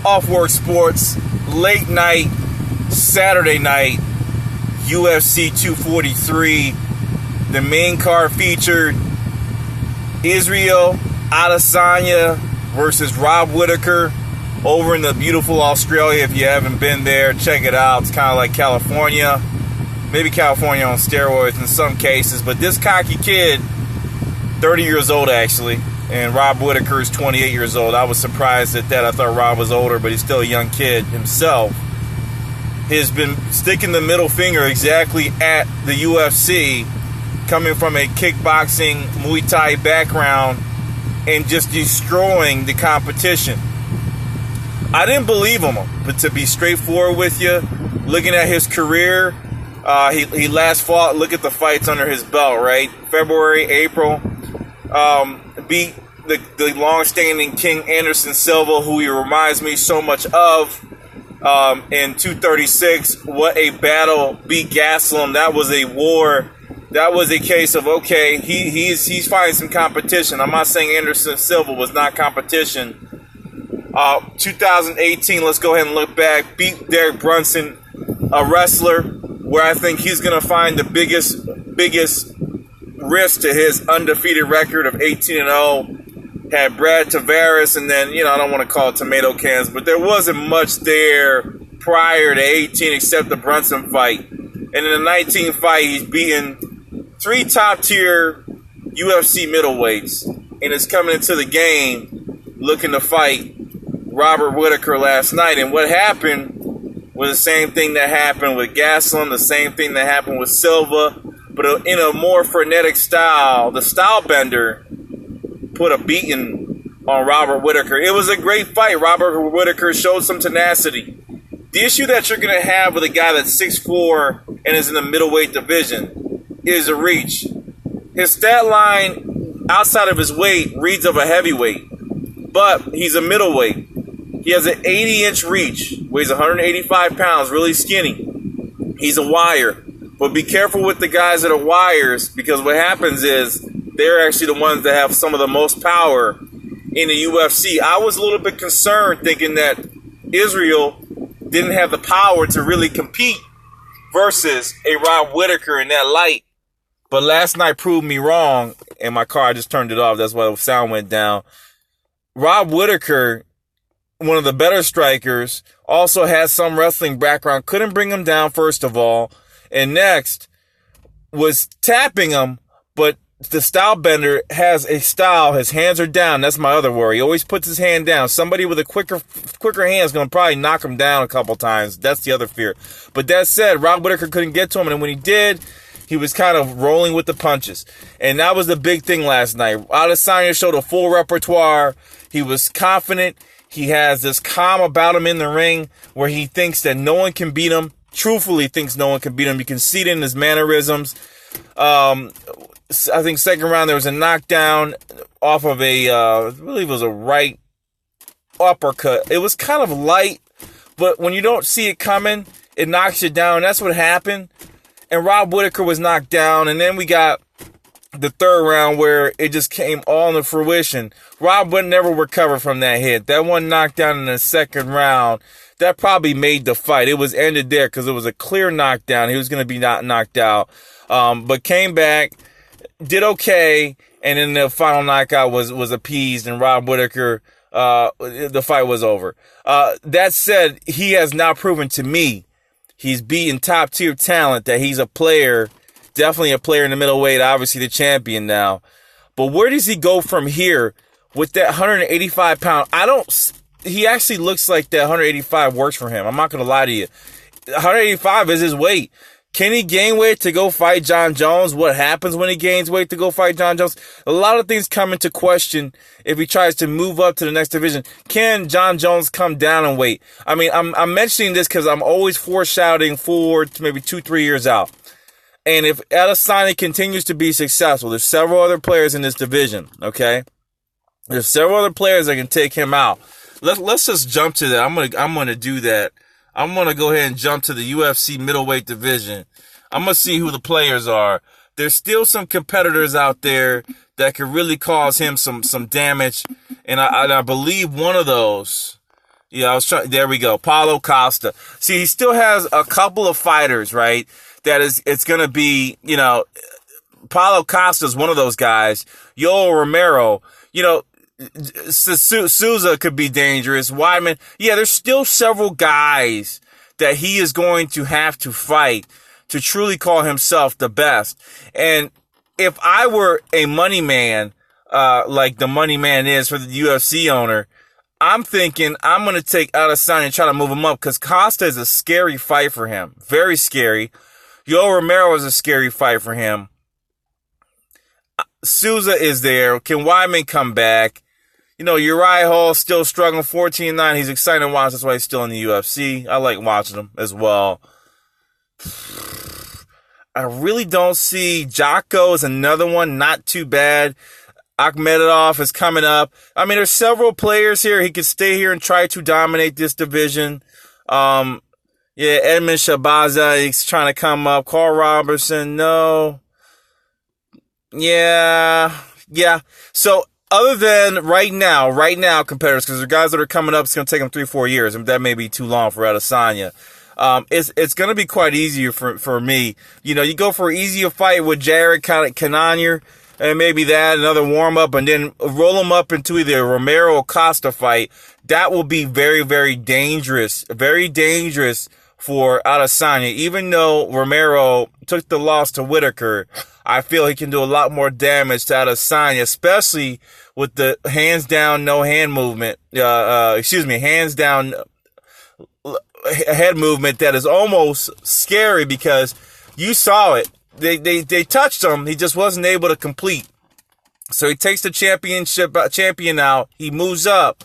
Off Work Sports, late night, Saturday night, UFC 243. The main card featured Israel Adesanya versus Rob Whittaker over in the beautiful Australia. If you haven't been there, check it out. It's kind of like California. Maybe California on steroids in some cases. But this cocky kid, 30 years old actually, and Rob Whittaker is 28 years old. I was surprised at that. I thought Rob was older, but he's still a young kid himself. Has been sticking the middle finger exactly at the UFC, coming from a kickboxing, Muay Thai background, and just destroying the competition. I didn't believe him, but to be straightforward with you, looking at his career, he last fought, look at the fights under his belt, right? February, April, beat the long-standing King Anderson Silva, who he reminds me so much of, in 236. What a battle. Beat Gaslam. That was a war. That was a case of, okay, he's finding some competition. I'm not saying Anderson Silva was not competition. 2018, let's go ahead and look back. Beat Derek Brunson, a wrestler, where I think he's going to find the biggest risk to his undefeated record of 18-0. Had Brad Tavares, and then, I don't want to call it tomato cans, but there wasn't much there prior to 18 except the Brunson fight. And in the 19 fight, he's beaten 3 top-tier UFC middleweights, and is coming into the game looking to fight Robert Whittaker last night. And what happened was the same thing that happened with Gaslam, the same thing that happened with Silva, but in a more frenetic style. The stylebender put a beating on Robert Whittaker. It was a great fight. Robert Whittaker showed some tenacity. The issue that you're going to have with a guy that's 6'4" and is in the middleweight division is a reach. His stat line outside of his weight reads of a heavyweight, but he's a middleweight. He has an 80-inch reach, weighs 185 pounds, really skinny. He's a wire. But be careful with the guys that are wires, because what happens is they're actually the ones that have some of the most power in the UFC. I was a little bit concerned thinking that Israel didn't have the power to really compete versus a Rob Whittaker in that light. But last night proved me wrong, and my car, I just turned it off. That's why the sound went down. Rob Whittaker, one of the better strikers, also has some wrestling background. Couldn't bring him down, first of all. And next, was tapping him, but the stylebender has a style. His hands are down. That's my other worry. He always puts his hand down. Somebody with a quicker hand is going to probably knock him down a couple times. That's the other fear. But that said, Rob Whittaker couldn't get to him, and when he did, he was kind of rolling with the punches. And that was the big thing last night. Adesanya showed a full repertoire. He was confident. He has this calm about him in the ring where he thinks that no one can beat him. Truthfully thinks no one can beat him. You can see it in his mannerisms. I think second round there was a knockdown off of I believe it was a right uppercut. It was kind of light, but when you don't see it coming, it knocks you down. That's what happened. And Rob Whittaker was knocked down, and then we got the third round where it just came all into fruition. Rob would never recover from that hit. That one knockdown in the second round, that probably made the fight. It was ended there because it was a clear knockdown. He was going to be not knocked out, but came back, did okay, and then the final knockout was appeased, and Rob Whittaker, the fight was over. That said, he has now proven to me he's beaten top-tier talent, that he's a player, definitely a player in the middleweight, obviously the champion now. But where does he go from here with that 185-pound? He actually looks like that 185 works for him. I'm not going to lie to you. 185 is his weight. Can he gain weight to go fight John Jones? What happens when he gains weight to go fight John Jones? A lot of things come into question if he tries to move up to the next division. Can John Jones come down in weight? I mean, I'm mentioning this because I'm always foreshadowing forward to maybe 2-3 years out. And if Adesanya continues to be successful, there's several other players in this division, okay? There's several other players that can take him out. Let's just jump to that. I'm gonna do that. I'm going to go ahead and jump to the UFC middleweight division. I'm going to see who the players are. There's still some competitors out there that could really cause him some damage. And I believe one of those, Yeah, I was trying. There we go. Paulo Costa. See, he still has a couple of fighters, right? It's going to be, Paulo Costa is one of those guys. Yoel Romero, Souza could be dangerous. Weidman. Yeah, there's still several guys that he is going to have to fight to truly call himself the best. And if I were a money man, like the money man is for the UFC owner, I'm thinking I'm going to take Adesanya and try to move him up because Costa is a scary fight for him. Very scary. Yoel Romero is a scary fight for him. Souza is there. Can Weidman come back? Uriah Hall still struggling, 14-9. He's exciting to watch. That's why he's still in the UFC. I like watching him as well. I really don't see. Jocko is another one, not too bad. Akhmedov is coming up. I mean, there's several players here. He could stay here and try to dominate this division. Edmund Shabaza, he's trying to come up. Carl Robertson, no. Yeah. So, other than right now, competitors, because the guys that are coming up, it's going to take them 3-4 years, and that may be too long for Adesanya. It's going to be quite easier for me. You go for an easier fight with Jared Cannonier, and maybe that, another warm-up, and then roll him up into either a Romero or Costa fight. That will be very, very dangerous for Adesanya. Even though Romero took the loss to Whittaker, I feel he can do a lot more damage to Adesanya, especially with the hands down, no hand movement. Hands down head movement that is almost scary because you saw it. They touched him. He just wasn't able to complete. So he takes the champion out. He moves up.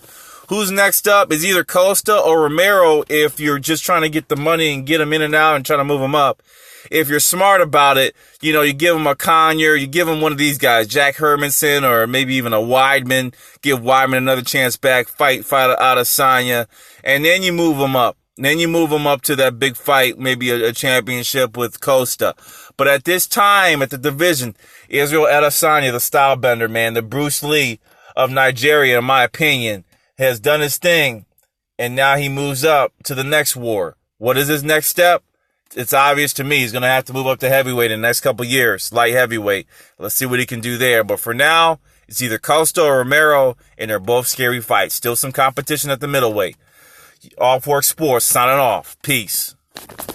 Who's next up is either Costa or Romero if you're just trying to get the money and get him in and out and try to move him up. If you're smart about it, you give him a Conyer, you give him one of these guys, Jack Hermanson or maybe even a Weidman. Give Weidman another chance back, fight Adesanya, and then you move him up. Then you move him up to that big fight, maybe a championship with Costa. But at this time, at the division, Israel Adesanya, the stylebender, man, the Bruce Lee of Nigeria, in my opinion, has done his thing. And now he moves up to the next war. What is his next step? It's obvious to me. He's going to have to move up to heavyweight in the next couple years, light heavyweight. Let's see what he can do there. But for now, it's either Costa or Romero, and they're both scary fights. Still some competition at the middleweight. All Fork Sports signing off. Peace.